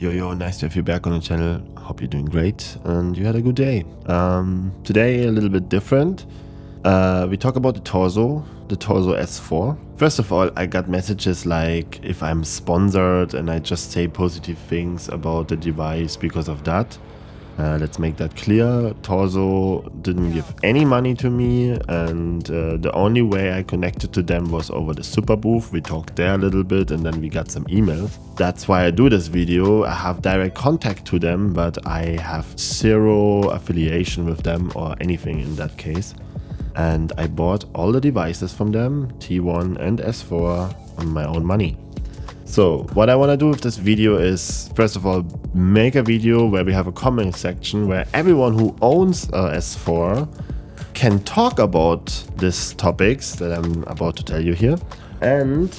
Yo, yo, nice to have you back on the channel. Hope you're doing great and you had a good day. Today, a little bit different. We talk about the Torso S4. First of all, I got messages like if I'm sponsored and I just say positive things about the device because of that. Let's make that clear. Torso didn't give any money to me, and the only way I connected to them was over the super booth. We talked there a little bit and then we got some emails. That's why I do this video. I have direct contact to them, but I have zero affiliation with them or anything in that case. And I bought all the devices from them, T1 and S4, on my own money. So what I want to do with this video is, first of all, make a video where we have a comment section where everyone who owns a S4 can talk about these topics that I'm about to tell you here. And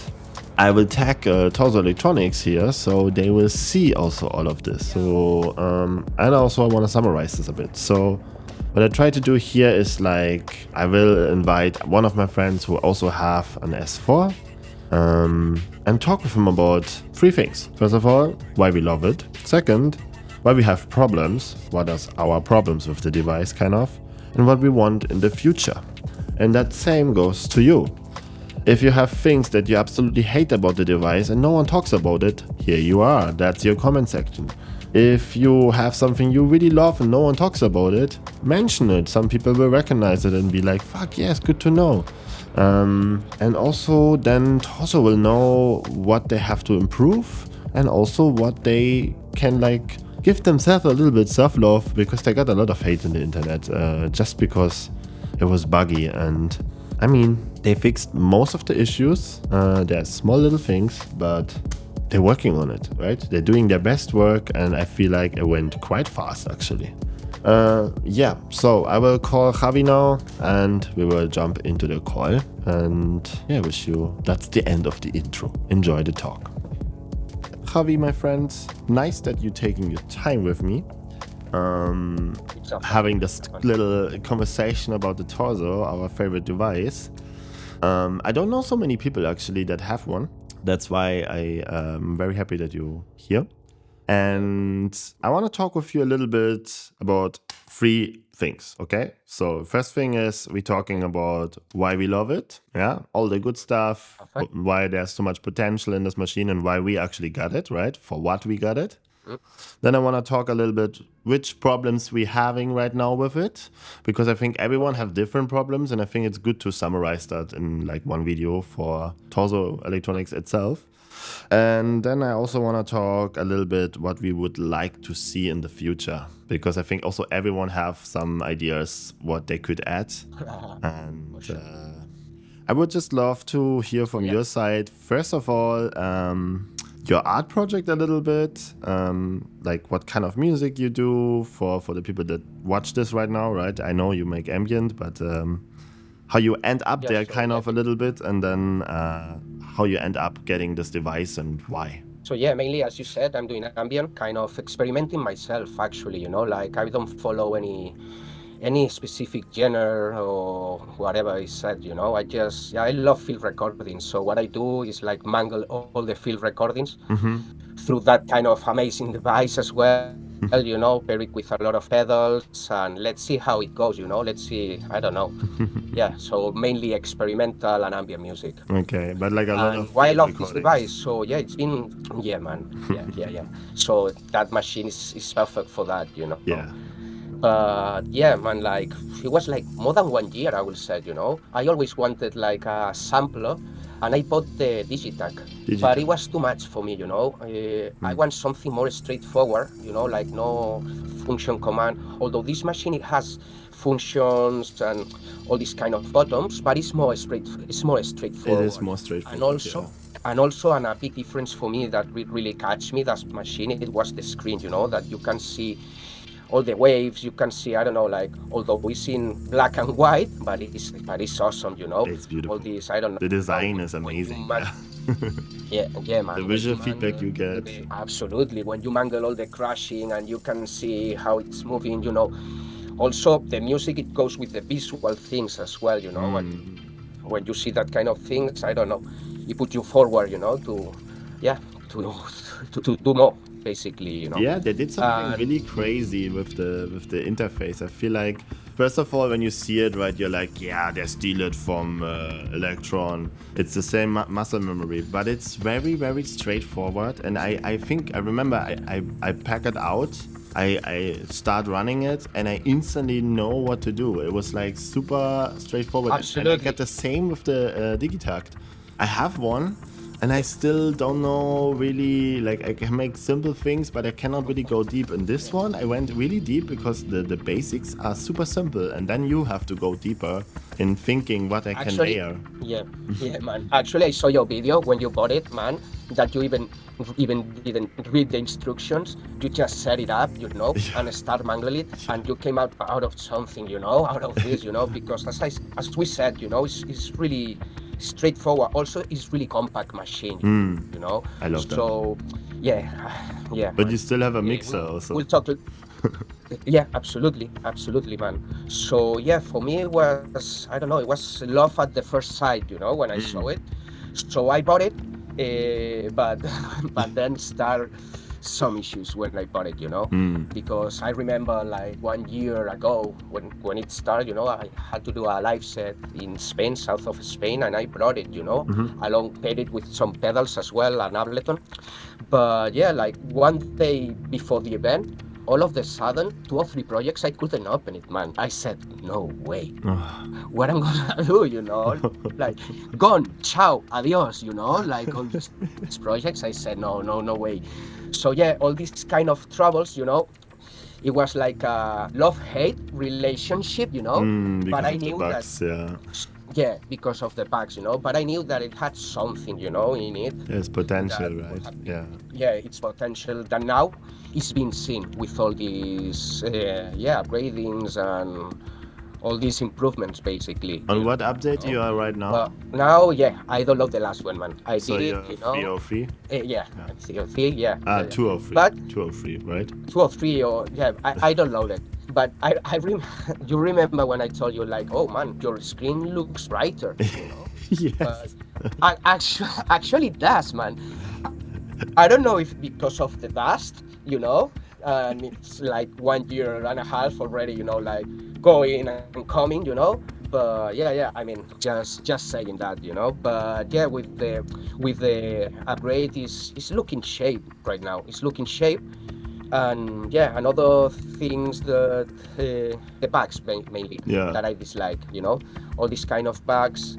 I will tag Torso Electronics here, so they will see also all of this. So, and also I want to summarize this a bit. So what I try to do here is like, I will invite one of my friends who also have an S4, and talk with him about three things. First of all, why we love it. Second, why we have problems, what are our problems with the device kind of, and what we want in the future. And that same goes to you. If you have things that you absolutely hate about the device and no one talks about it, here you are, that's your comment section. If you have something you really love and no one talks about it, mention it. Some people will recognize it and be like, fuck yes, good to know. And also then Torso will know what they have to improve and also what they can like give themselves a little bit self-love, because they got a lot of hate in the internet just because it was buggy. And I mean, they fixed most of the issues. They're small little things, but they're working on it, right? They're doing their best work, and I feel like it went quite fast actually. Yeah, so I will call Kavi now and we will jump into the call. And yeah, wish you, that's the end of the intro. Enjoy the talk. Kavi, my friend, nice that you're taking your time with me. Having this little conversation about the Torso, our favorite device. I don't know so many people actually that have one. That's why I am very happy that you're here. And I want to talk with you a little bit about three things, okay? So first thing is we're talking about why we love it, yeah? All the good stuff, Perfect. why there's so much potential in this machine and why we actually got it, right? For what we got it. Then I want to talk a little bit which problems we're having right now with it, because I think everyone have different problems, and I think it's good to summarize that in like one video for Torso Electronics itself. And then I also want to talk a little bit what we would like to see in the future, because I think also everyone have some ideas what they could add. And I would just love to hear from your side. First of all, your art project a little bit, like what kind of music you do for the people that watch this right now, right? I know you make ambient, but how you end up there kind of a little bit, and then how you end up getting this device and why. So yeah, mainly as you said, I'm doing ambient, kind of experimenting myself actually, like I don't follow any specific genre or whatever is said, I love field recordings. So what I do is like mangle all the field recordings through that kind of amazing device as well, pair it with a lot of pedals, and let's see how it goes, let's see, I don't know. Yeah, so mainly experimental and ambient music. Okay, but like a lot And of why I field love this recordings. device, so yeah, it's been, yeah, man, yeah. So that machine is perfect for that, Yeah. But yeah, man, like it was like more than 1 year, I will say, I always wanted like a sampler, and I bought the Digitech, but it was too much for me, I want something more straightforward, like no function command. Although this machine, it has functions and all these kind of buttons, but it's more straightforward. It is more straightforward. And also, a big difference for me that really catch me, that machine, it was the screen, that you can see all the waves, you can see, I don't know, like, although it's in black and white, but it's awesome, It's beautiful. all these, I don't know. The design is amazing. Yeah, man. The visual feedback you get. Absolutely. When you mangle all the crashing and you can see how it's moving, Also, the music, it goes with the visual things as well, when you see that kind of things, I don't know, it put you forward, to do more. basically, you know. Yeah, they did something And really crazy with the interface. I feel like, first of all, when you see it, right, you're like, yeah, they steal it from Electron. It's the same muscle memory, but it's very, very straightforward. And I think I remember I pack it out. I start running it and I instantly know what to do. It was like super straightforward. And I get absolutely. the same with the Digitakt. I have one and I still don't know really, like I can make simple things, but I cannot really go deep. In this one, I went really deep because the basics are super simple. And then you have to go deeper in thinking what I can Actually, layer. yeah, yeah, man. Actually, I saw your video when you bought it, man. That you even didn't read the instructions. You just set it up, you know, and start mangling it, and you came out of something, you know, out of this, you know, because as we said, you know, it's really straightforward. Also, it's really compact machine, you know. I love that. So, yeah, yeah, But man. you still have a Yeah, mixer also. we'll talk. Yeah, absolutely, man. So yeah, for me it was, I don't know, it was love at the first sight, you know, when I saw it. So I bought it, but but then start some issues when I bought it, you know, because I remember like 1 year ago when it started, you know, I had to do a live set in Spain, south of Spain, and I brought it, you know, along paired with some pedals as well and Ableton. But yeah, like one day before the event, all of the sudden, 2 or 3 projects, I couldn't open it, man. I said, no way. What I'm gonna do, you know? Like, gone, ciao, adios, you know? Like all these projects, I said, no way. So yeah, all these kind of troubles, you know, it was like a love-hate relationship, you know? But Because I of the knew that, bugs, yeah. yeah, because of the bugs, you know? But I knew that it had something, you know, in it There's that potential, could right? have been, Yeah. yeah, its potential that now is being seen with all these, yeah, upgradings and all these improvements, basically, On you what know. update you are right now? But now, yeah, I don't love the last one, man. I So did it, you're you know. 303? Yeah, Yeah. I'm COC, yeah, yeah, yeah. 203. But 203, right? 2 or 3, or yeah, I don't love it. But you remember when I told you like, oh man, your screen looks brighter, you know. But Yes. actually it does, man. I don't know if because of the dust, you know, and it's like 1 year and a half already, you know, like going and coming, you know. But yeah, I mean, just saying that, you know. But yeah, with the upgrade is looking shape right now. It's looking shape, and yeah, and other things that the bugs mainly Yeah. that I dislike, you know, all these kind of bugs.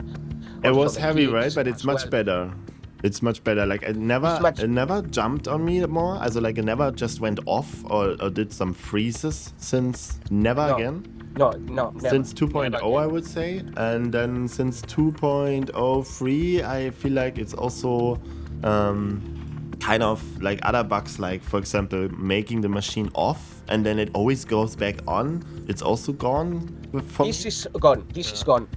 It Also was the heavy, right? clicks But it's as well. much better. It's much better. Like It's much it never jumped on me more. Also like it never just went off or did some freezes since never no, again. no, Since never 2.0, I again. would say. And then since 2.03, I feel like it's also kind of like other bugs, like for example, making the machine off and then it always goes back on. It's also gone for This me. is gone. This is gone.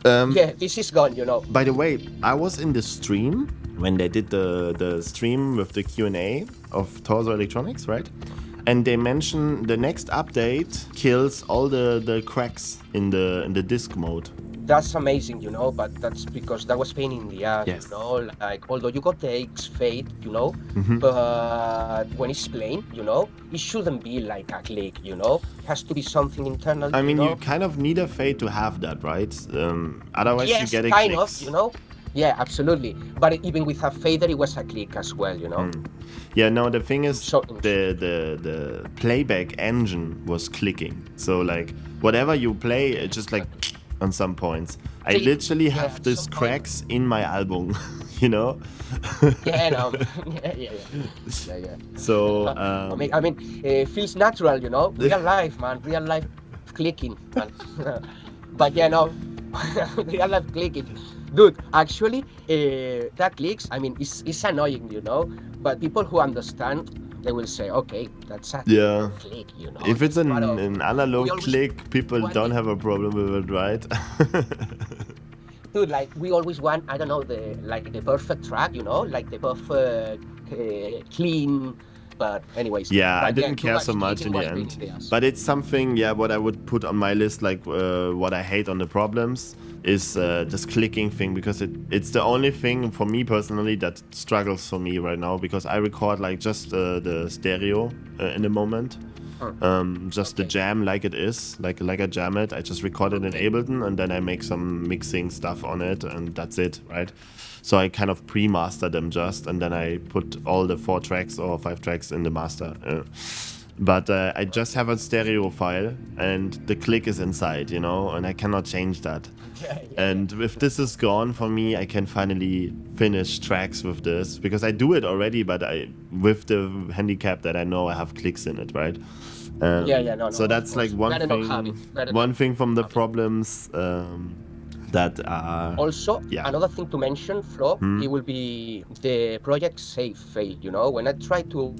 Um, Yeah, this is gone. You know. by the way, I was in the stream when they did the stream with the Q&A of Torso Electronics, right? And they mentioned the next update kills all the cracks in the disk mode. That's amazing, you know, but that's because that was pain in the ass, you Yes. know. Like, although you got the X fade, you know, but when it's plain, you know, it shouldn't be like a click, you know. It has to be something internal, I you mean, you know. kind of need a fade to have that, right? Otherwise, you Yes, get a kind of, clicks. you know. Yeah, absolutely. But even with a fader, it was a click as well, you know. Yeah, no, the thing is, So the playback engine was clicking. So like whatever you play, it just like on some points. I click, literally yeah, have at these some point. cracks in my album, you know. Yeah, no, yeah. So I mean, it feels natural, you know. Real life, man. Real life clicking, man. But yeah, no, real life clicking, dude. Actually, that clicks. I mean, it's annoying, you know. But people who understand, they will say, okay, that's a yeah, click, you know. if it's That's part of. an We analog always click, people don't wanted, have a problem with it, right? dude. Like we always want. I don't know the perfect track, you know, like the perfect clean. But anyways, Yeah, I but yeah, didn't too care so much much clicking in the was pain end. in the ass. But it's something, yeah, what I would put on my list, like what I hate on the problems. is this clicking thing, because it's the only thing for me personally that struggles for me right now, because I record like just the stereo in the moment. Just the jam like it is, like I jam it. I just record it in Ableton and then I make some mixing stuff on it and that's it, right? So I kind of pre-master them just, and then I put all the 4 tracks or 5 tracks in the master. But I just have a stereo file and the click is inside, you know, and I cannot change that. And if this is gone for me, I can finally finish tracks with this, because I do it already, but with the handicap that I know I have clicks in it, right? No, so that's like one thing from the problems that are... Also, another thing to mention, Flo, it will be the project save fail, you know? When I try to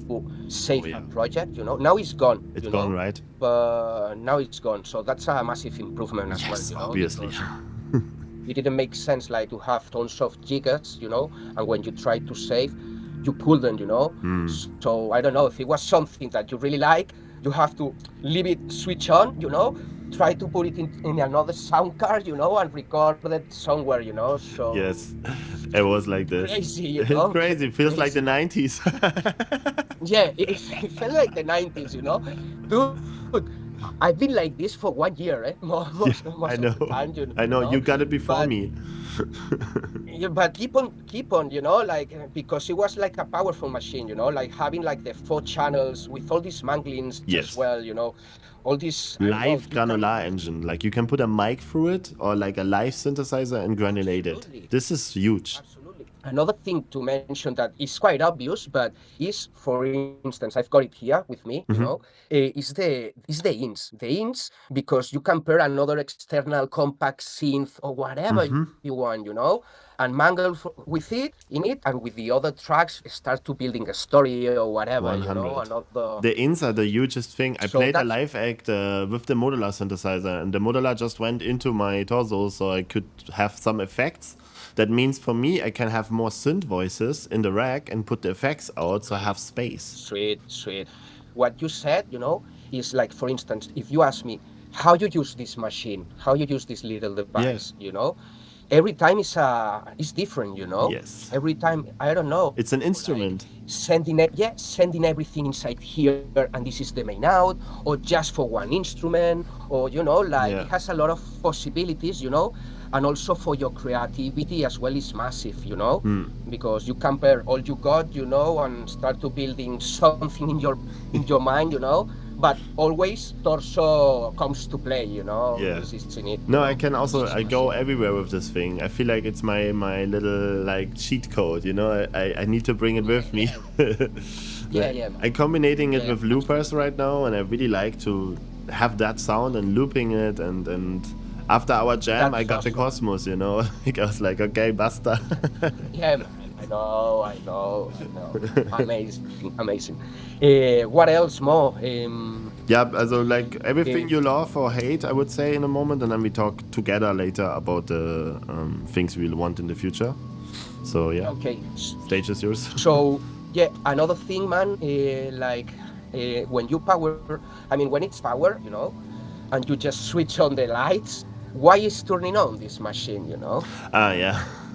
save a project, you know, now it's gone. It's gone, right? But now it's gone, so that's a massive improvement as well, you know? Obviously. It didn't make sense, like, to have tons of gigas, you know, and when you try to save, you couldn't, you know? So, I don't know, if it was something that you really like, you have to leave it switch on, you know, try to put it in another sound card, you know, and record it somewhere, you know. So yes, it was like this. Crazy, you know. Crazy. It feels like the 90s. Yeah, it felt like the 90s, you know. Dude, I've been like this for 1 year, eh? Most I know. Of the time, I know. You got it before me. Yeah, but keep on, you know, like, because it was like a powerful machine, you know, like having like the 4 channels with all these manglings as well, you know, all this live granular engine. Like you can put a mic through it, or like a live synthesizer and granulate it. This is huge. Absolutely. Another thing to mention that is quite obvious, but is, for instance, I've got it here with me, you know, is the ins. The ins, because you can pair another external compact synth or whatever you want, you know, and mangle with it, and with the other tracks, start to building a story or whatever, 100. you know, another... The ins are the hugest thing. I played a live act with the modular synthesizer, and the modular just went into my torso, so I could have some effects. That means for me, I can have more synth voices in the rack and put the effects out, so I have space. Sweet. What you said, you know, is like, for instance, if you ask me how you use this machine, how you use this little device, you know, every time is different, you know. Yes. Every time, I don't know. It's an instrument. Like, sending everything inside here, and this is the main out, or just for one instrument, or, you know, like it has a lot of possibilities, you know. And also for your creativity as well is massive, you know, because you compare all you got, you know, and start to building something in your mind, you know. But always torso comes to play, you know. This is in it. No, I can also I go everywhere with this thing. I feel like it's my little like cheat code, you know. I need to bring it with me. I'm combining it with loopers right now, and I really like to have that sound and looping it, and after our jam, I got the Cosmos, you know. Like, I was like, okay, basta. I know. Amazing. What else more? Also like everything you love or hate, I would say, in a moment, and then we talk together later about the things we'll want in the future. So okay, stage is yours. So another thing, man, when you when it's power, you know, and you just switch on the lights, why is turning on this machine, you know?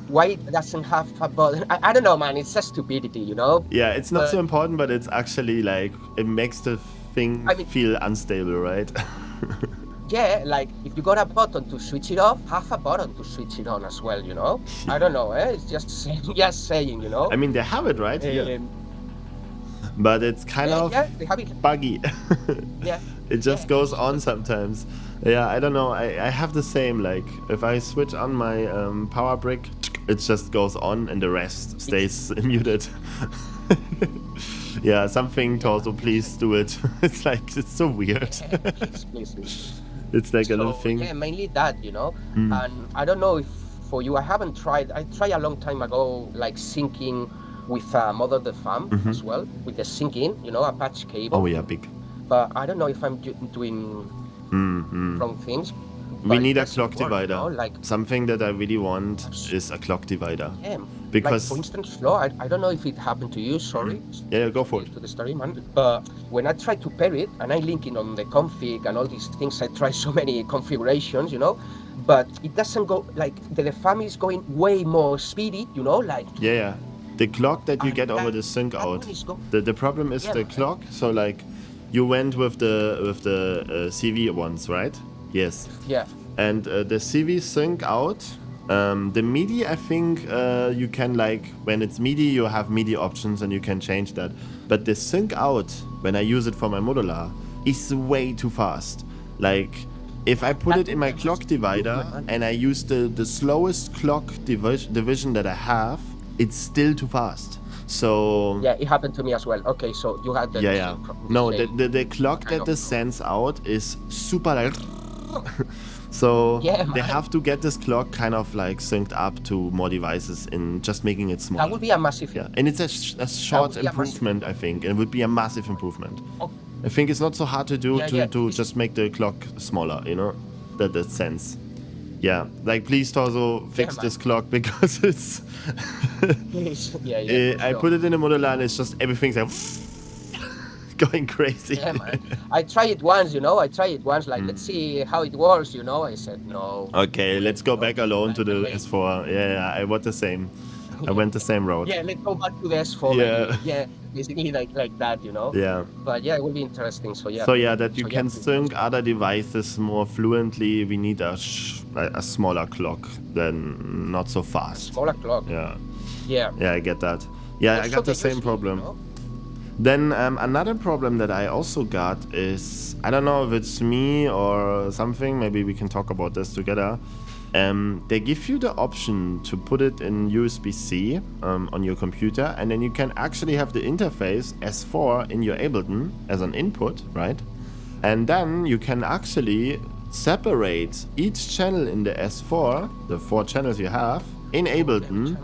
Why it doesn't have a button? I don't know, man. It's just stupidity, you know? Yeah, it's not so important, but it's actually like, it makes the thing feel unstable, right? Yeah, like if you got a button to switch it off, have a button to switch it on as well, you know? I don't know, it's just saying, you know? I mean, they have it, right? But it's kind of buggy. It just goes on sometimes. I don't know. I have the same, like, if I switch on my power brick, it just goes on and the rest stays muted. Something torso, please do it. It's like, it's so weird. Please. It's like a little thing. Yeah, mainly that, you know. And I don't know if for you, I haven't tried. I tried a long time ago, like syncing with Mother the Fam as well, with the syncing, you know, a patch cable. Oh yeah, big. But I don't know if I'm doing wrong things. We need a clock divider. You know? Like, something that I really want is a clock divider. Yeah. Because, like, for instance, Flo, I don't know if it happened to you, sorry. Yeah, go for it. To the story, man. But when I try to pair it, and I link it on the config and all these things, I try so many configurations, you know, but it doesn't go like the family is going way more speedy, you know, like. Yeah. The clock that you And get over that the sync one out. is go. The problem is Yeah, the man. clock. So like, you went with the CV ones, right? Yes. Yeah. And the CV sync out. The MIDI, I think you can like, when it's MIDI, you have MIDI options and you can change that. But the sync out, when I use it for my modular, is way too fast. Like, if I put That it in would my be a clock massive divider improvement, man. and I use the slowest clock division that I have, it's still too fast. So Yeah, it happened to me as well. Okay, so you had the yeah. same No, same the clock kind that of this sends out is super like. So yeah, they man. have to get this clock kind of like synced up to more devices in just making it That smaller. would be a massive. Yeah, and it's a That short would be a massive. improvement, I think. It would be a massive improvement. Oh, I think it's not so hard to do yeah. to It's, just make the clock smaller, you know? That sense. Yeah, like please Torso, yeah, fix man. this clock because it's. Please. Yeah, for I sure. put it in a modular and it's just everything's like going crazy. Yeah, man. I tried it once, you know. I tried it once, like let's see how it works, you know. I said no. Okay, Too late, let's go you know? back alone to Like the wait. S4. Yeah, I went the same. I went the same route. Yeah, let's go back to the S4 Yeah, maybe. Yeah, basically like that, you know. yeah. But yeah, it will be interesting. So yeah. So yeah, that you So yeah, can please. sync other devices more fluently, we need a smaller clock than not so fast. Smaller clock. Yeah, Yeah. yeah, I get that. Yeah, I Also got the the same USB, problem. you know? Then another problem that I also got is, I don't know if it's me or something, maybe we can talk about this together. They give you the option to put it in USB-C on your computer, and then you can actually have the interface S4 in your Ableton as an input, right? And then you can actually separate each channel in the S4, the 4 channels you have, in Ableton,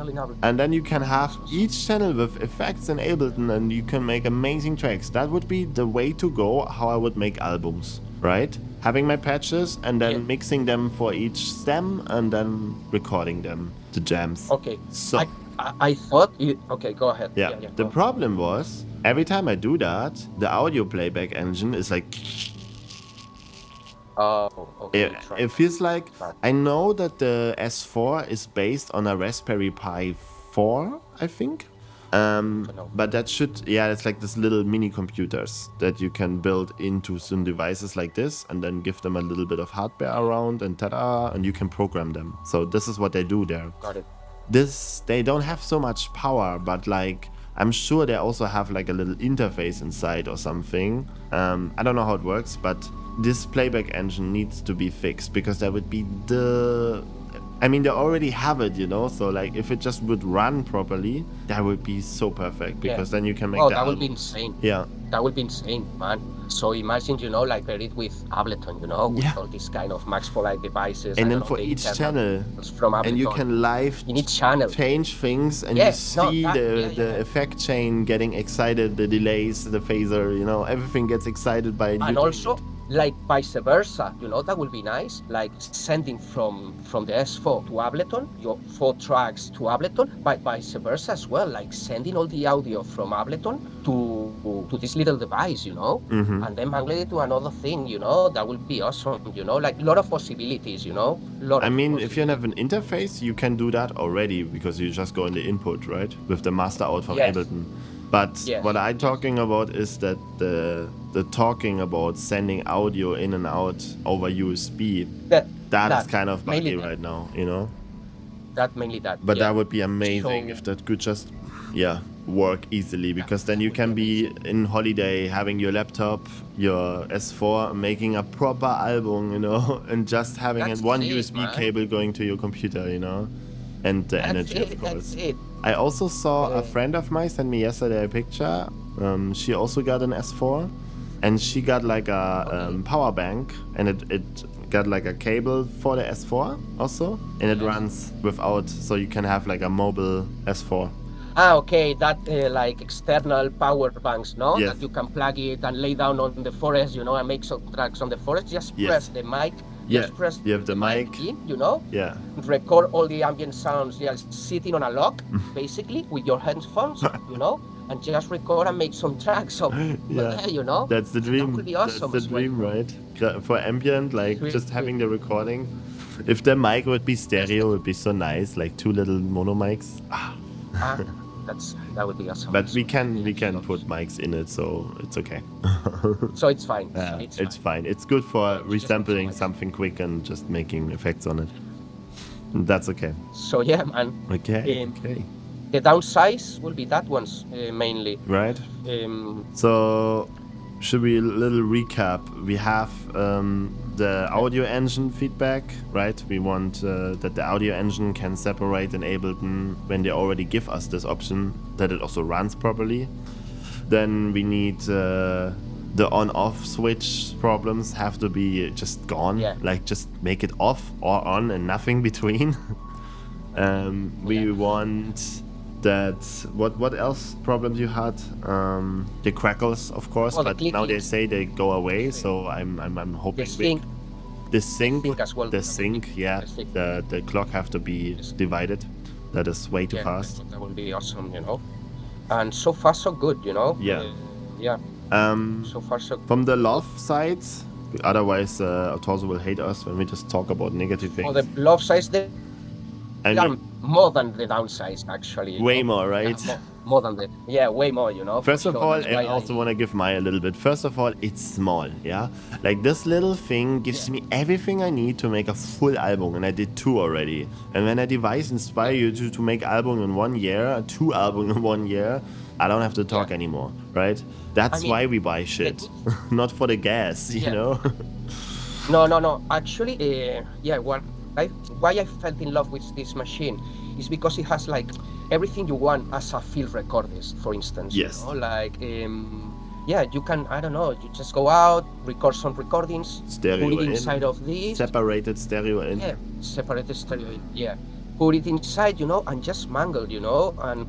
and then you can have each channel with effects in Ableton and you can make amazing tracks. That would be the way to go, how I would make albums, right? Having my patches and then mixing them for each stem and then recording them, the jams. Okay. So I thought you. Okay, go ahead. yeah, the go. problem was, every time I do that, the audio playback engine is like... Oh, okay. It feels like, I know that the S4 is based on a Raspberry Pi 4, I think. But that should, yeah, it's like this little mini computers that you can build into some devices like this and then give them a little bit of hardware around and ta-da, and you can program them. So this is what they do there. Got it. They don't have so much power, but like, I'm sure they also have like a little interface inside or something. I don't know how it works, but this playback engine needs to be fixed because that would be I mean, they already have it, you know, so like if it just would run properly, that would be so perfect because then you can make that would be insane. Yeah. That would be insane, man. So imagine, you know, like pair it with Ableton, you know, with all these kind of Max Polite devices. And then for each channel, from Ableton, and you can live in each channel change things and you see the effect chain getting excited, the delays, the phaser, you know, everything gets excited by and also like vice versa, you know, that would be nice, like sending from the S4 to Ableton, your 4 tracks to Ableton, but vice versa as well, like sending all the audio from Ableton to this little device, you know, and then mangling it to another thing, you know, that would be awesome, you know, like a lot of possibilities, you know. I mean, if you have an interface, you can do that already because you just go in the input, right, with the master out from Ableton. But what I'm talking about is that the talking about sending audio in and out over USB, that is kind of buggy right now, you know? Mainly that. But that would be amazing if that could just, work easily, because then you can be in holiday having your laptop, your S4, making a proper album, you know, and just having one USB cable going to your computer, you know? And the energy, of course. I also saw a friend of mine send me yesterday a picture. She also got an S4, and she got like a power bank, and it got like a cable for the S4 also, and it runs without, so you can have like a mobile S4. Okay, that like external power banks, no? That you can plug it and lay down on the forest, you know, and make some tracks on the forest. Just press the mic. Just press you have the mic in, you know? Yeah. Record all the ambient sounds just sitting on a log, basically, with your headphones, you know? And just record and make some tracks of, you know? That's the dream. That would be awesome. That's the dream, right? For ambient, like just having the recording. If the mic would be stereo, it would be so nice, like 2 little mono mics. Ah, that would be awesome. But we Really can love put it. mics in it, so it's okay. So it's fine. Yeah, It's it's fine. fine. It's good for You just need to resampling like. something quick and just making effects on it. That's okay. So yeah, man. Okay, Um, okay. the downsides will be that ones mainly. Right? Um, So, should we little recap? We have the audio engine feedback, right? We want that the audio engine can separate in Ableton when they already give us this option, that it also runs properly. Then we need the on-off switch problems have to be just gone. Yeah. Like just make it off or on and nothing between. We want that. What else problems you had? The crackles, of course, Well, the but now they clicking. say they go away. So I'm The hoping sync. the sync, Sync as well. the sync, yeah, The sync. the clock have to be divided. That is way too Yeah, fast. that will be awesome, And so far, so good, Yeah. Yeah. So far, so good. From the love side, otherwise Torso will hate us when we just talk about negative For things. the love size, they I are mean, more than the downsides, actually. way more, right? Yeah, more than the. Yeah, way more, First for of sure. all, That's I why also want to give Maya a little bit. First of all, it's small, yeah? Like this little thing gives me everything I need to make a full album, and I did 2 already. And when a device inspire you to make album in 1 year, 2 album in 1 year, I don't have to talk anymore, right? That's mean, why we buy shit, not for the gas, you know? No. Actually, why I felt in love with this machine is because it has like everything you want as a field recordist, for instance. Yes. Like, you can, I don't know, you just go out, record some recordings, Stereo put it in, inside of this. separated stereo in. Yeah, separated stereo. Yeah, put it inside, and just mangle, and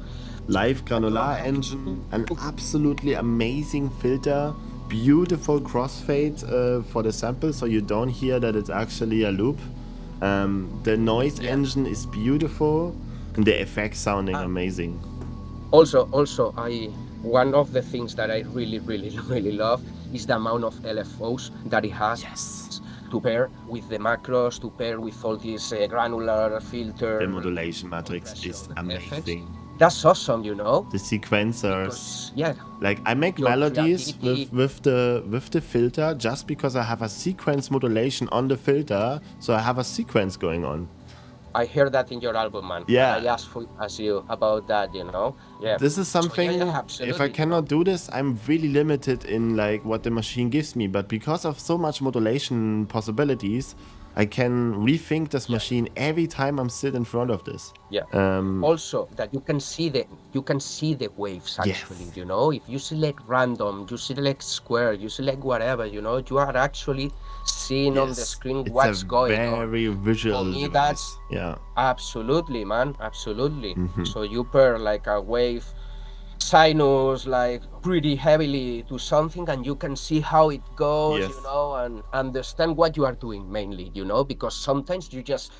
Live granular engine, an absolutely amazing filter, beautiful crossfade for the sample, so you don't hear that it's actually a loop. The noise engine is beautiful, and the effects sounding amazing. Also, one of the things that I really, really, really love is the amount of LFOs that it has. Yes. To pair with the macros, to pair with all these granular filter. The modulation matrix is amazing. Effects. That's awesome, The sequencers. Because, like I make melodies with the filter just because I have a sequence modulation on the filter, so I have a sequence going on. I heard that in your album, man. Yeah. I asked you about that, Yeah. This is something, So, if I cannot do this, I'm really limited in like what the machine gives me. But because of so much modulation possibilities, I can rethink this machine every time I'm sit in front of this. Yeah. Also, that you can see the waves actually. If you select random, you select square, you select whatever, you are actually seeing on the screen what's going on. Very visual. For me, device. that's absolutely, man, absolutely. So you pair like a wave sinus like pretty heavily to something, and you can see how it goes, and understand what you are doing mainly, because sometimes you just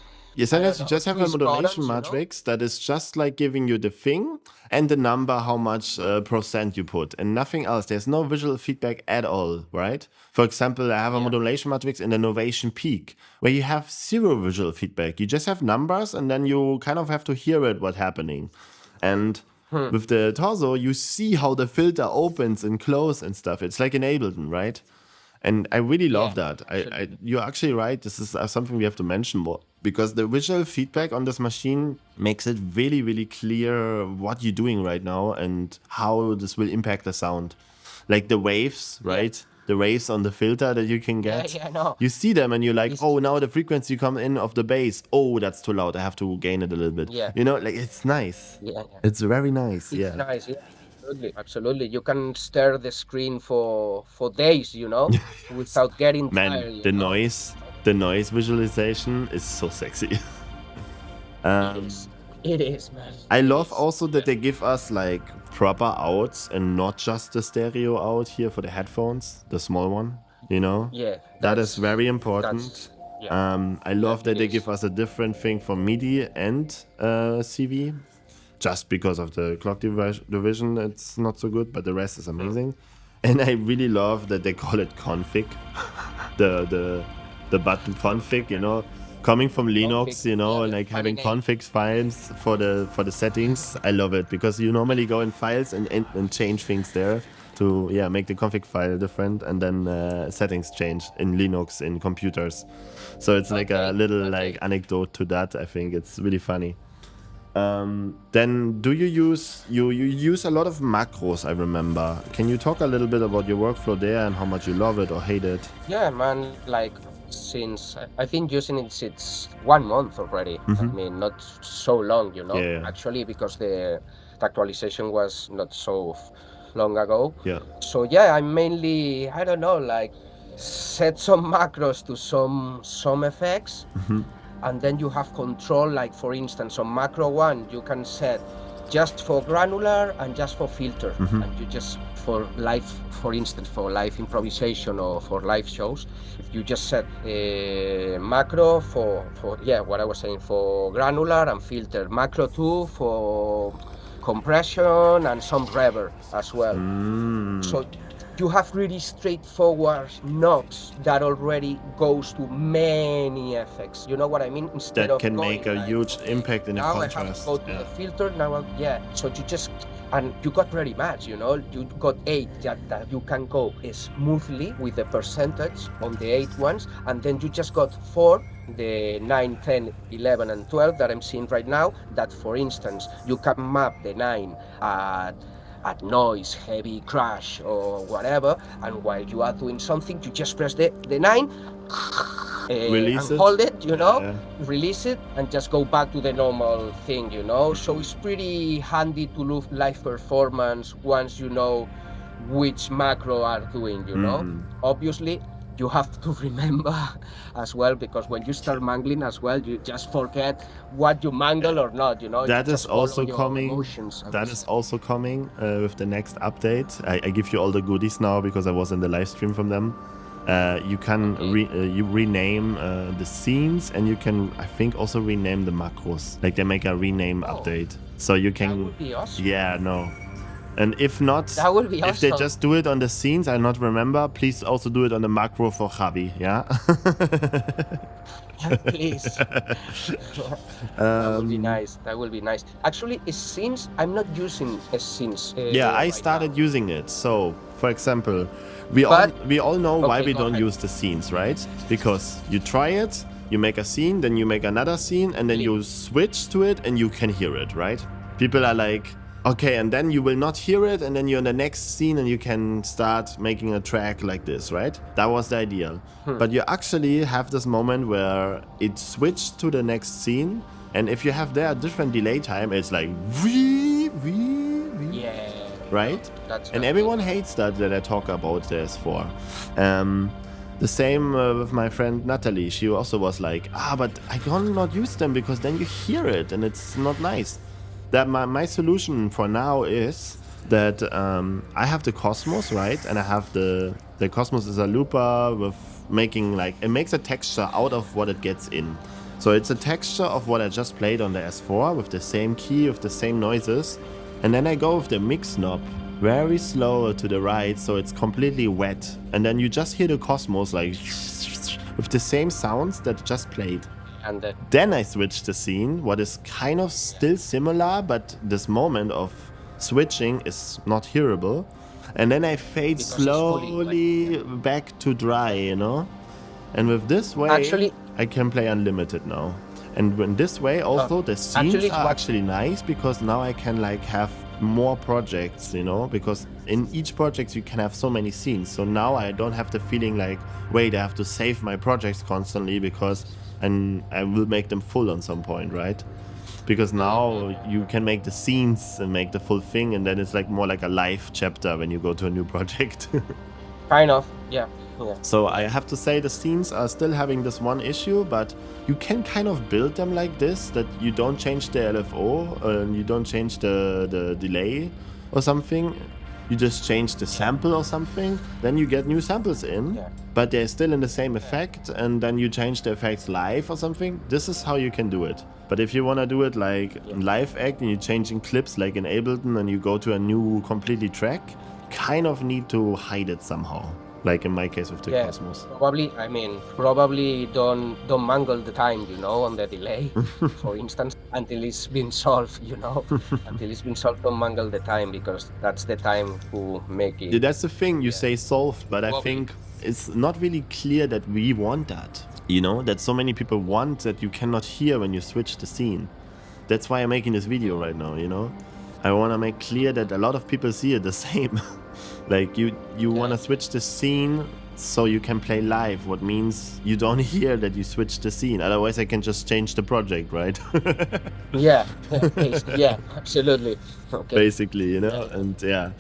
sometimes you just have a modulation matrix that is just like giving you the thing and the number, how much percent you put, and nothing else. There's no visual feedback at all, right? For example, I have a modulation matrix in the Novation Peak where you have 0 visual feedback. You just have numbers, and then you kind of have to hear it, what's happening. And with the Torso, you see how the filter opens and closes and stuff. It's like in Ableton, right? And I really love that. You're actually right. This is something we have to mention more, because the visual feedback on this machine makes it really, really clear what you're doing right now and how this will impact the sound. Like the waves, right? The waves on the filter that you can get. You see them and you're like, oh, now the frequency come in of the bass. Oh, that's too loud. I have to gain it a little bit. Like it's nice. It's very nice. It's nice. Absolutely. You can stare the screen for days, without getting tired. The noise visualization is so sexy. It is, man. I love also that they give us like proper outs and not just the stereo out here for the headphones, the small one, Yeah. That is very important. I love that they give us a different thing for MIDI and CV. Just because of the clock division, it's not so good, but the rest is amazing. And I really love that they call it config, the button config. Coming from config, Linux, you know, yeah, like funny having name. config files for the settings, I love it because you normally go in files and change things there to make the config file different, and then settings change in Linux in computers. So it's like a Okay, little okay. like anecdote to that. I think it's really funny. Then do you use a lot of macros? I remember. Can you talk a little bit about your workflow there and how much you love it or hate it? Yeah, man, like since I think using it since 1 month already. I mean, not so long, you know, Yeah, actually, because the actualization was not so long ago. yeah. So yeah, I mainly, I don't know, like set some macros to some effects, and then you have control. Like for instance, on macro one, you can set just for granular and just for filter, and you just for live, for instance, for live improvisation or for live shows, if you just set a macro for yeah, what I was saying, for granular and filter, macro 2 for compression and some reverb as well. So you have really straightforward knobs that already goes to many effects. You know what I mean? Instead That of can make going a like, huge impact in the now I have to go contrast. to Yeah. the filter. Now, yeah. So you just, and you got pretty much, you know, you got 8 that you can go smoothly with the percentage on the 8 ones. And then you just got 4, the 9, 10, 11, and 12 that I'm seeing right now, that for instance, you can map the 9 at noise, heavy crash, or whatever, and while you are doing something, you just press the 9 Release and it. hold it, you know, Yeah. release it, and just go back to the normal thing, you know. So it's pretty handy to look live performance once you know which macro are doing, you know. Obviously, you have to remember as well, because when you start mangling as well, you just forget what you mangle or not, you know. You That is just follow also your coming. emotions. That is also coming with the next update. I give you all the goodies now because I was in the live stream from them. You can you rename the scenes, and you can, I think, also rename the macros. Like they make a rename update, so you can. That would be awesome. Yeah, no. And if not, That would be if they awesome. just do it on the scenes, I not remember. Please also do it on the macro for Kavi. Yeah. Please. That would be nice. That would be nice. Actually, it seems I'm not using a scenes. Yeah, I right started now. using it. So, for example, But we all know why okay, we go don't ahead. use the scenes, right? Because you try it, you make a scene, then you make another scene, and then you switch to it, and you can hear it, right? People are like, okay, and then you will not hear it, and then you're in the next scene, and you can start making a track like this, right? That was the ideal. But you actually have this moment where it switched to the next scene, and if you have there a different delay time, it's like Yeah. right? That's And not everyone good. hates that I talk about the S4. The same with my friend Natalie. She also was like, but I cannot use them because then you hear it and it's not nice. That my solution for now is that I have the Cosmos, right? And I have the Cosmos is a looper with making like, it makes a texture out of what it gets in. So it's a texture of what I just played on the S4 with the same key, with the same noises. And then I go with the mix knob very slow to the right, so it's completely wet. And then you just hear the Cosmos like with the same sounds that just played. And Then I switch the scene, what is kind of still similar, but this moment of switching is not hearable. And then I fade because it's fully slowly back to dry, you know? And with this way, Actually, I can play unlimited now. And in this way, also the scenes actually, are what actually nice because now I can like have more projects, you know, because in each project you can have so many scenes. So now I don't have the feeling like, wait, I have to save my projects constantly because I will make them full on some point, right? Because now you can make the scenes and make the full thing, and then it's like more like a live chapter when you go to a new project. kind of, yeah. So I have to say the scenes are still having this one issue, but you can kind of build them like this, that you don't change the LFO and you don't change the delay or something. You just change the sample or something, then you get new samples in, but they're still in the same effect, and then you change the effects live or something. This is how you can do it. But if you want to do it like in live act and you're changing clips like in Ableton and you go to a new completely track, you kind of need to hide it somehow. like in my case with the Yeah, Cosmos. probably don't mangle the time, on the delay, for instance, until it's been solved, until it's been solved, don't mangle the time because that's the time who make Yeah, it. that's the thing, you Yeah, say solved, but I probably. think it's not really clear that we want that. That so many people want that you cannot hear when you switch the scene. That's why I'm making this video right now, I want to make clear that a lot of people see it the same. Like you want to switch the scene so you can play live, what means you don't hear that you switched the scene. Otherwise I can just change the project, right? Yeah, yeah, absolutely. Okay. Basically, and yeah.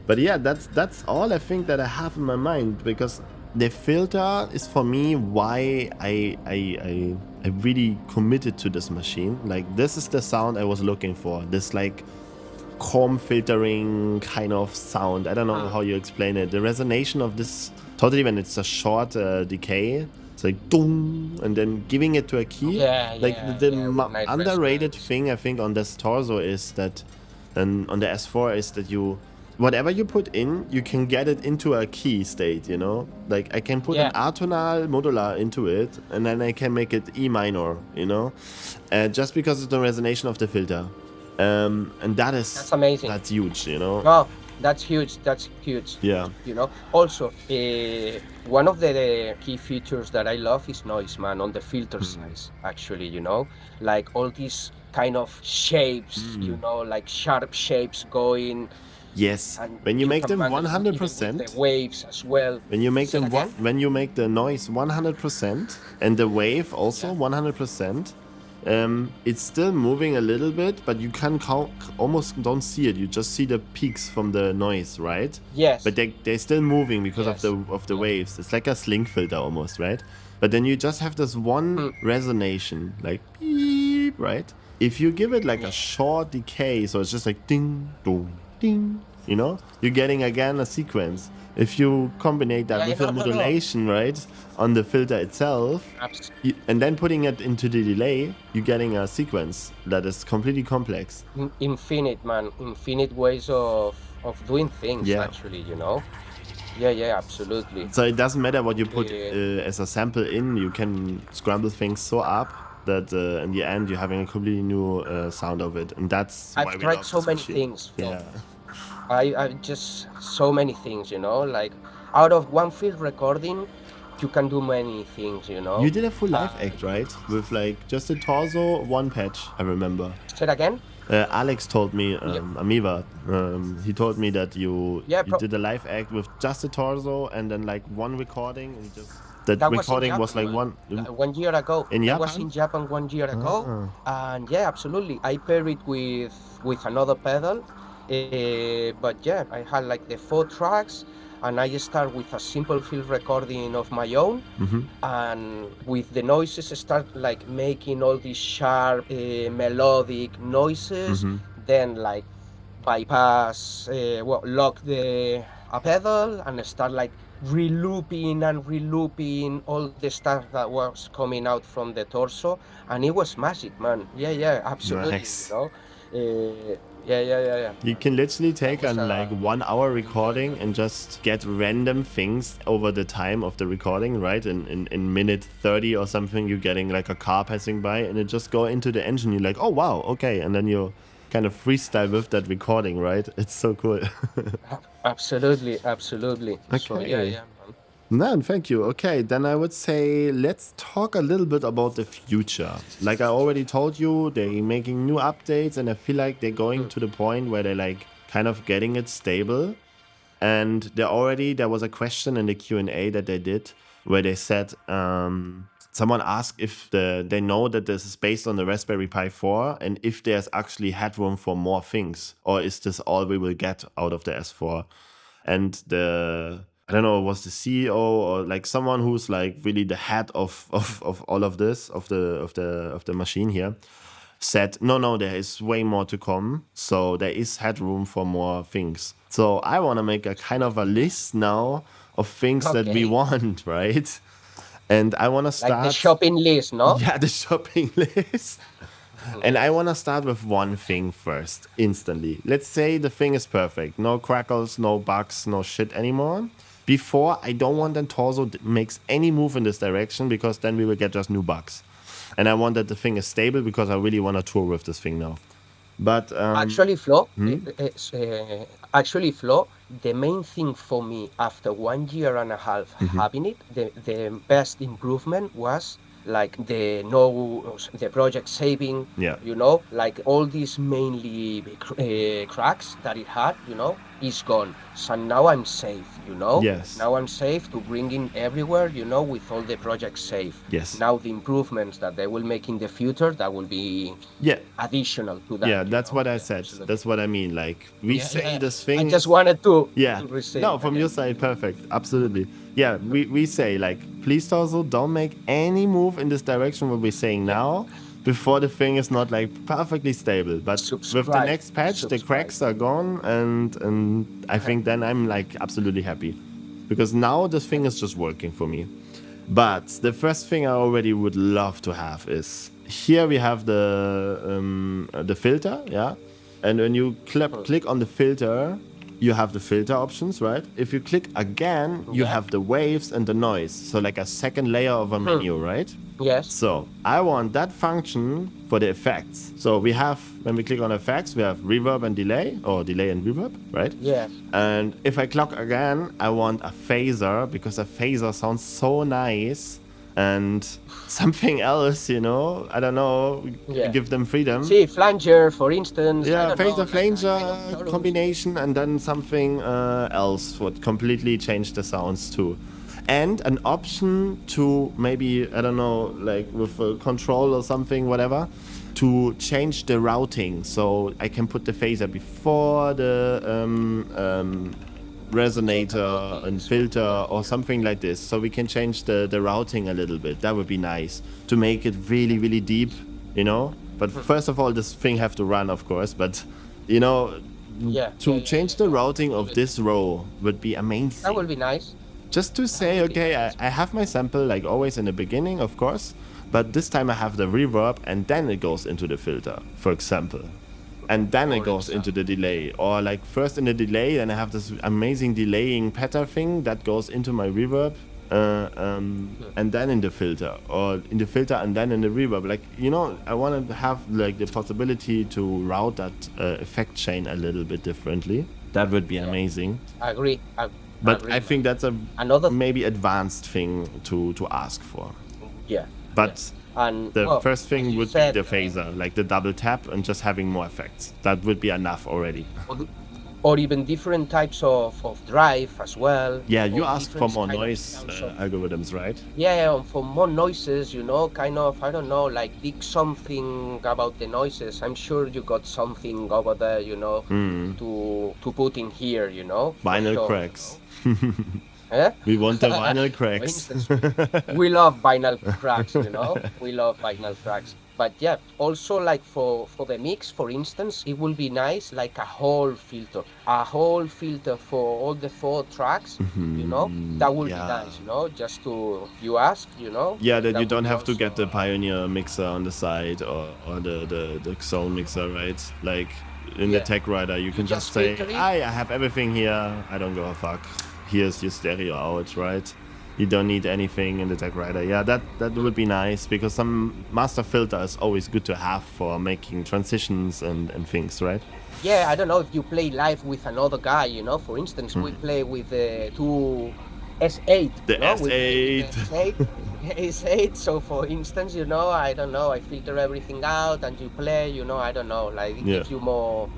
But yeah, that's all I think that I have in my mind, because the filter is for me why I really committed to this machine. Like, this is the sound I was looking for. This like comb filtering kind of sound. I don't know how you explain it. The resonation of this, totally, when it's a short decay, it's like doom, and then giving it to a key. Yeah, Like yeah, the yeah, with nice underrated resonance. thing I think on this torso is that, and on the S4, is that whatever you put in, you can get it into a key state, Like I can put an Yeah, atonal modular into it, and then I can make it E minor, just because of the resonation of the filter. And that's amazing. that's huge, Oh, that's huge. That's huge. Yeah. Also, one of the key features that I love is noise, man, on the filter size, actually, like all these kind of shapes, like sharp shapes going, Yes. and When you you make can them mangle them even with the 100%, waves as well. when you make Say it them again? when you make the noise 100% and the wave also Yeah. 100%, it's still moving a little bit, but you can almost don't see it. You just see the peaks from the noise, right? Yes. But they're still moving because Yes. of the waves. It's like a sling filter almost, right? But then you just have this one resonation, like beep, right? If you give it like a short decay, so it's just like ding, dong, ding, you're getting again a sequence. If you combine that with a modulation, right, on the filter itself, and then putting it into the delay, you're getting a sequence that is completely complex. Infinite, man. Infinite ways of doing things, Yeah. actually, Yeah, absolutely. So it doesn't matter what you put Yeah. as a sample in, you can scramble things so up that in the end you're having a completely new sound of it. And that's why I've we tried love so this many machine. things. Yeah. I just so many things, like out of one field recording, you can do many things, You did a full live act, right? With like just a torso, one patch, I remember. Say it again? Alex told me, Yeah. Amiva, he told me that you Yeah, did a live act with just a torso and then like one recording, and that that was in recording was Japan, like man. 1 year ago. in That was Japan. in Japan 1 year ago. And yeah, absolutely. I pair it with another pedal. But yeah, I had like the 4 tracks, and I start with a simple field recording of my own, and with the noises start like making all these sharp melodic noises, then like bypass, lock a pedal and start like relooping all the stuff that was coming out from the torso, and it was magic, man. Yeah, absolutely. Nice. Yeah. You can literally take was an like 1 hour recording and just get random things over the time of the recording, right? In minute 30 or something, you're getting like a car passing by, and it just go into the engine. You're like, oh wow, okay, and then you kind of freestyle with that recording, right? It's so cool. Absolutely. So Okay. yeah, man. No, thank you. Okay, then I would say let's talk a little bit about the future. Like I already told you, they're making new updates, and I feel like they're going to the point where they're like kind of getting it stable. And there was a question in the Q&A that they did where they said, someone asked if they know that this is based on the Raspberry Pi 4 and if there's actually headroom for more things, or is this all we will get out of the S4? And I don't know, it was the CEO or like someone who's like really the head of all of this, of the machine here, said, no, there is way more to come. So there is headroom for more things. So I want to make a kind of a list now of things that we want, right? And I want to start. Like the shopping list, no? Yeah, the shopping list. And I want to start with one thing first, instantly. Let's say the thing is perfect. No crackles, no bugs, no shit anymore. before I don't want that torso makes any move in this direction, because then we will get just new bugs. And I want that the thing is stable, because I really want to tour with this thing now. But Actually, Flo, the main thing for me after 1 year and a half having it, the best improvement was like the project saving, yeah, like all these mainly cracks that it had, is gone. So now I'm safe, yes, Now I'm safe to bring in everywhere, with all the projects safe. yes, Now the improvements that they will make in the future, that will be yeah. additional to that, Yeah, that's what I Yeah, said. absolutely. That's what I mean. Like, we Yeah, say yeah. this I thing just is, wanted yeah. to restate No, it from your again. side, perfect. Absolutely. Yeah, we say, like, please also don't make any move in this direction, what we're saying Yeah. now, before the thing is not like perfectly stable. But with the Subscribe. next patch, the Subscribe. cracks are gone, and I think then I'm like absolutely happy. Because now this thing is just working for me. But the first thing I already would love to have is, here we have the filter, yeah, and when you click on the filter, you have the filter options, right? If you click again, you Yeah. have the waves and the noise, so like a second layer of a Hmm. menu, right? Yes. So I want that function for the effects. So we have, when we click on effects, we have reverb and delay, or delay and reverb, right? Yes. And if I clock again, I want a phaser, because a phaser sounds so nice. And something else, I don't know, Yeah. give them freedom. See, flanger, for instance. I Yeah, don't know, phaser like a kind of flanger chorus. combination, and then something else would completely change the sounds too. And an option to maybe, I don't know, like with a control or something, whatever, to change the routing. So I can put the phaser before the resonator and filter or something like this. So we can change the routing a little bit. That would be nice to make it really, really deep, But first of all, this thing have to run, of course. But, Yeah. to change the routing of this row would be That will amazing. be nice. Just to say, will be okay, nice. I have my sample like always in the beginning, of course, but this time I have the reverb and then it goes into the filter, for example. And then it For goes into example. the delay. Or like first in the delay, then I have this amazing delaying pattern thing that goes into my reverb. And then in the filter, or in the filter and then in the reverb. Like, I want to have like the possibility to route that effect chain a little bit differently. That would be amazing. Agree. But Agree, I man. think that's a Another. maybe advanced thing to ask for. Yeah. But And the well, first as thing you would be said, the phaser, like the double tap and just having more effects. That would be enough already. or even different types of drive as well. Yeah, you Or asked for different more kind of noise sounds of algorithms, right? Yeah, for more noises, kind of, I don't know, like dig something about the noises. I'm sure you got something over there, to put in here, for Vinyl sure. cracks. Eh? We want the vinyl For cracks. instance, we love vinyl cracks, we love vinyl cracks. But yeah, also like for the mix, for instance, it will be nice like a whole filter for all the 4 tracks, that would be Yeah. nice, just to you ask, Yeah, that you that would don't be have to get the also Pioneer mixer on the side, or the Zone mixer, right? Like in the yeah. Tech Rider, you can just Just say, filter it. I have everything here. I don't give a fuck. Here's your stereo out, right? You don't need anything in the Tech Rider. Yeah, that would be nice, because some master filter is always good to have for making transitions and things, right? Yeah, I don't know if you play live with another guy, For instance, we play with the two S8, The We play with the S8. S8, S8. So for instance, I don't know, I filter everything out and you play, I don't know, like it Yeah. gives you more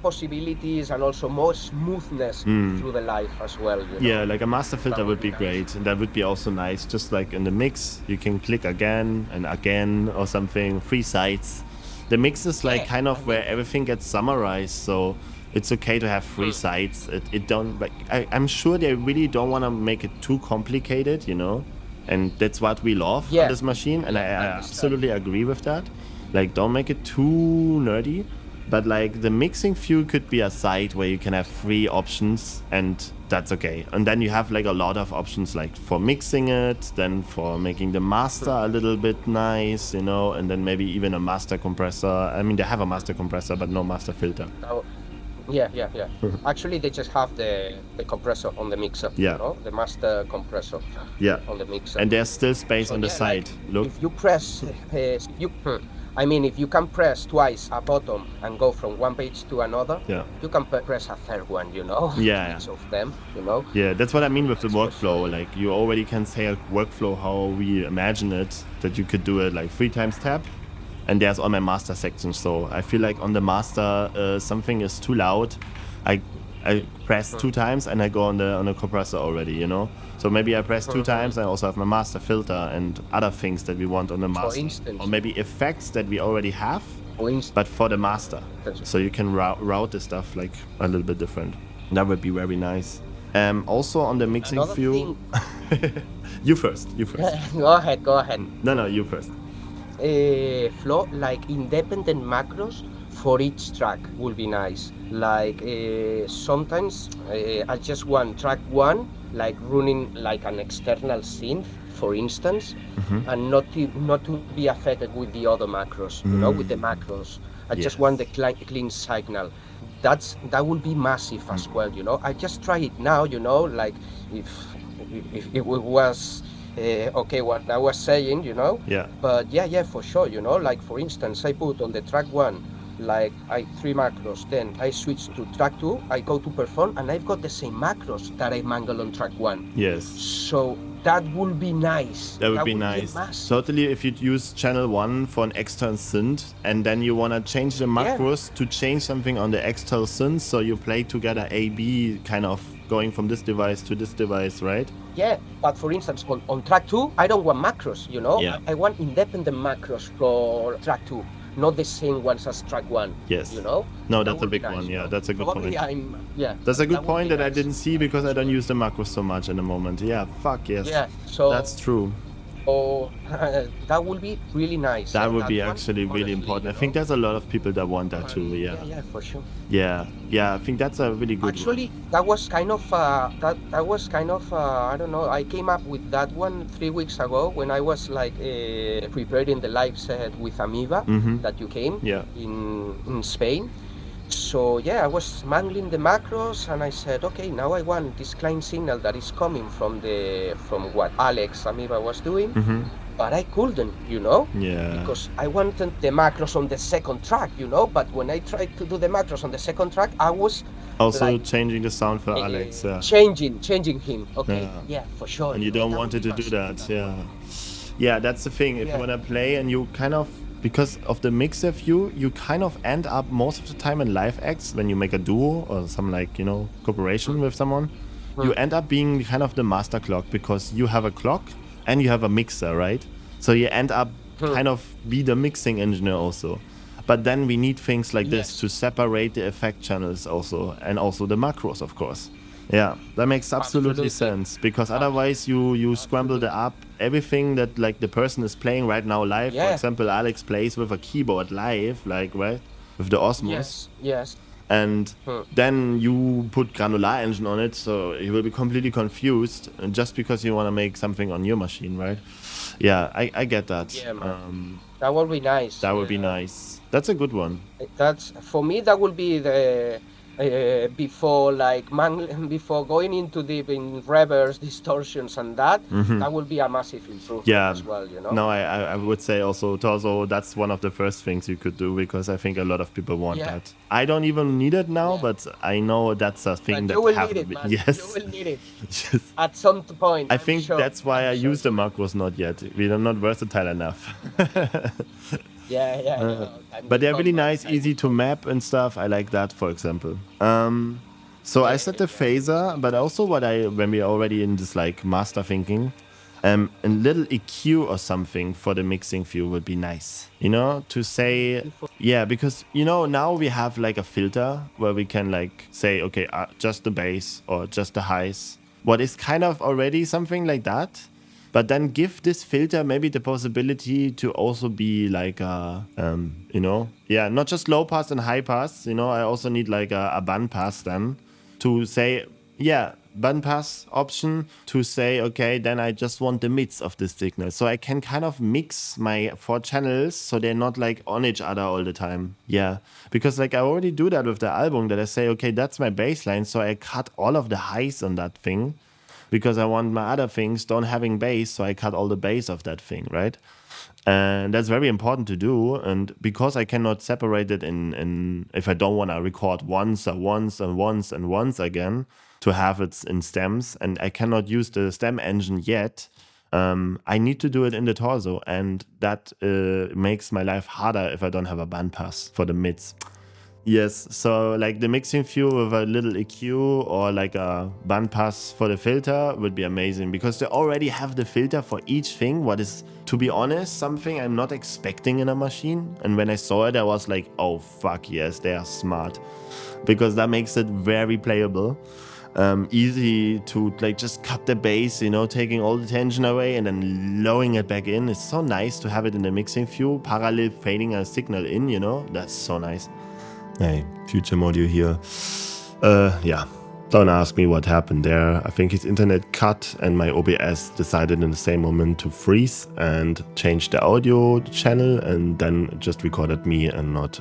possibilities and also more smoothness through the live as well, Yeah, like a master filter would would be be nice. great, and that would be also nice. Just like in the mix, you can click again and again or something. 3 sides. The mix is like Yeah, kind I of where mean, everything gets summarized, so it's okay to have 3 sides. It don't like I'm sure they really don't want to make it too complicated, and that's what we love on yeah, this machine, and yeah, I I understand. absolutely agree with that. Like, don't make it too nerdy. But like the mixing view could be a site where you can have 3 options, and that's okay. And then you have like a lot of options, like for mixing it, then for making the master a little bit nice, and then maybe even a master compressor. I mean, they have a master compressor, but no master filter. That, Yeah. Actually, they just have the compressor on the mixer, Yeah. the master compressor Yeah. on the mixer. And there's still space So on the yeah, like side. Look. if you press, I mean, if you can press twice a button and go from one page to another, Yeah. you can press a third one, Yeah. each of them, Yeah, that's what I mean with the That's for workflow. sure. Like you already can say a workflow how we imagine it, that you could do it like 3 times tap. And there's all my master sections. So I feel like on the master, something is too loud. I press 2 times and I go on the compressor already, So maybe I press 2 times. I also have my master filter and other things that we want on the For master, instance, or maybe effects that we already have, for instance, but for the master. So you can route the stuff like a little bit different. That would be very nice. Also on the mixing another view. thing. You first. Go ahead. No, you first. Flow like independent macros for each track will be nice. Like sometimes I just want track one like running like an external synth, for instance, and not to be affected with the other macros. With the macros. I just want the clean signal. That will be massive as well. I just try it now. Like if it was. Okay, what I was saying, Yeah. but yeah, for sure, like for instance, I put on the track one, like 3 macros, then I switch to track two, I go to perform, and I've got the same macros that I mangle on track one. Yes. So that would be nice. That would be nice. Totally, if you use channel 1 for an external synth, and then you want to change the macros to change something on the external synth, so you play together A-B, kind of going from this device to this device, right? Yeah, but for instance, on track 2, I don't want macros, Yeah. I want independent macros for track 2, not the same ones as track 1. Yes. No, that's a big one. Yeah, that's a good Probably point. That's a good point that I didn't see because I don't use the macros so much in the moment. Yeah, fuck yes. Yeah, so that's true. Oh, that would be really nice. That would be actually really important. I think there's a lot of people that want that too. Yeah, for sure. Yeah, I think that's a really good Actually, that was kind of that was kind of I don't know. I came up with that one 3 weeks ago when I was like preparing the live set with Amoeba that you came in Spain. So yeah, I was mangling the macros and I said, okay, now I want this client signal that is coming from what Alex Amoeba was doing, but I couldn't, because I wanted the macros on the second track, but when I tried to do the macros on the second track, I was also like, changing the sound for Alex. Changing him. Okay, yeah, for sure. And you don't want to do that. Yeah, that's the thing. If you want to play and you kind of, because of the mixer view, you kind of end up most of the time in live acts when you make a duo or some cooperation with someone. You end up being kind of the master clock because you have a clock and you have a mixer, right? So you end up kind of be the mixing engineer also. But then we need things like this to separate the effect channels also, and also the macros, of course. Yeah, that makes absolutely sense, because otherwise you scramble up everything that like the person is playing right now live. For example, Alex plays with a keyboard live, right, with the Osmos. Yes. And then you put granular engine on it, so he will be completely confused just because you want to make something on your machine, right? Yeah, I get that. Yeah, man. That would be nice. That would be nice. That's a good one. That's for me. That would be the before going into deep in reverse distortions and that would be a massive improvement as well. No, I would say also Torso. That's one of the first things you could do, because I think a lot of people want that. I don't even need it now, but I know that's a thing that has to be. Yes, you will need it. At some point. I think that's why I use the macros not yet. We are not versatile enough. Yeah. But they're really nice, easy to map and stuff. I like that, for example. So I set the phaser, but also when we're already in this like master thinking, a little EQ or something for the mixing view would be nice. To say, because now we have like a filter where we can like say, okay, just the bass or just the highs. What is kind of already something like that. But then give this filter maybe the possibility to also be like not just low pass and high pass. I also need like a band pass then to say, bandpass option to say, okay, then I just want the mids of the signal. So I can kind of mix my 4 channels so they're not like on each other all the time. Yeah, because like I already do that with the album, that I say, okay, that's my bass line. So I cut all of the highs on that thing because I want my other things don't having bass. So I cut all the bass of that thing, right? And that's very important to do. And because I cannot separate it in if I don't want to record once again to have it in stems, and I cannot use the stem engine yet, I need to do it in the torso. And that makes my life harder if I don't have a bandpass for the mids. Yes, so like the mixing view with a little EQ or like a bandpass for the filter would be amazing, because they already have the filter for each thing, what is, to be honest, something I'm not expecting in a machine. And when I saw it, I was like, oh fuck yes, they are smart, because that makes it very playable. Easy to like just cut the bass, you know, taking all the tension away and then lowering it back in. It's so nice to have it in the mixing view, parallel fading a signal in, you know, that's so nice. Hey, future module here. Yeah, don't ask me what happened there. I think his internet cut and my OBS decided in the same moment to freeze and change the audio channel, and then just recorded me and not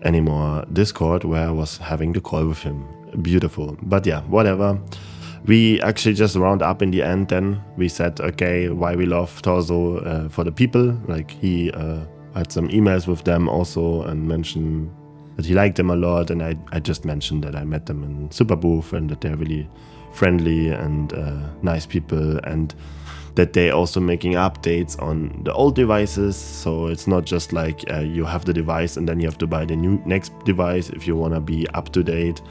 anymore Discord, where I was having the call with him. Beautiful. But yeah, whatever. We actually just round up in the end then. We said, okay, why we love Torso for the people. Like he had some emails with them also and mentioned that he liked them a lot, and I just mentioned that I met them in Superbooth and that they're really friendly and nice people, and that they're also making updates on the old devices. So it's not just like you have the device and then you have to buy the next device if you want to be up to date.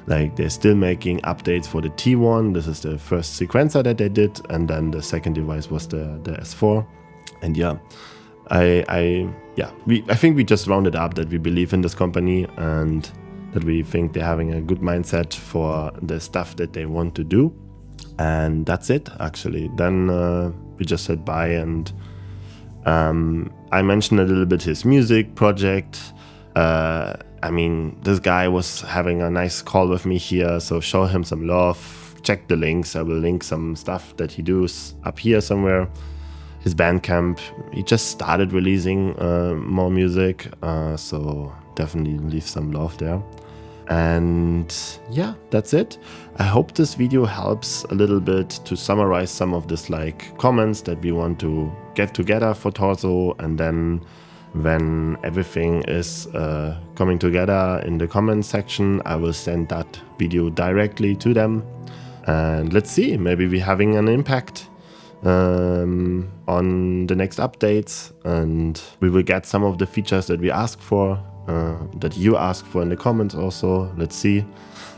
Like they're still making updates for the T1. This is the first sequencer that they did, and then the second device was the S4. And yeah, I think we just rounded up that we believe in this company and that we think they're having a good mindset for the stuff that they want to do. And that's it, actually. Then we just said bye, and I mentioned a little bit his music project. I mean, this guy was having a nice call with me here, so show him some love. Check the links. I will link some stuff that he does up here somewhere. His Bandcamp, he just started releasing more music, so definitely leave some love there. And yeah, that's it. I hope this video helps a little bit to summarize some of this like comments that we want to get together for Torso, and then when everything is coming together in the comment section, I will send that video directly to them, and let's see, maybe we're having an impact on the next updates, and we will get some of the features that we ask for, that you ask for in the comments also. Let's see.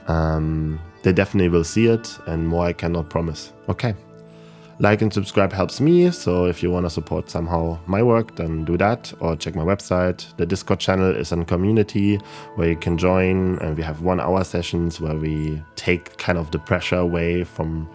They definitely will see it, and more I cannot promise. Okay. Like and subscribe helps me, so if you want to support somehow my work, then do that, or check my website. The Discord channel is a community where you can join, and we have 1-hour sessions where we take kind of the pressure away from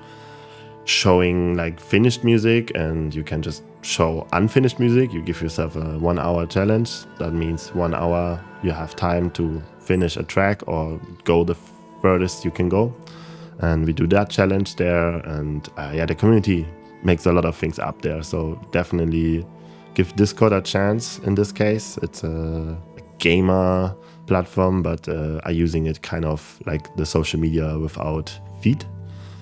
showing like finished music, and you can just show unfinished music. You give yourself a 1-hour challenge. That means 1 hour you have time to finish a track or go the furthest you can go, and we do that challenge there. And yeah, the community makes a lot of things up there, so definitely give Discord a chance. In this case, it's a gamer platform, but I'm using it kind of like the social media without feed.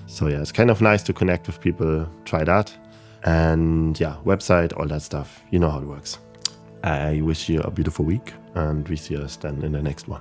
So yeah, it's kind of nice to connect with people. Try that. And yeah, website, all that stuff. You know how it works. I wish you a beautiful week, and we see us then in the next one.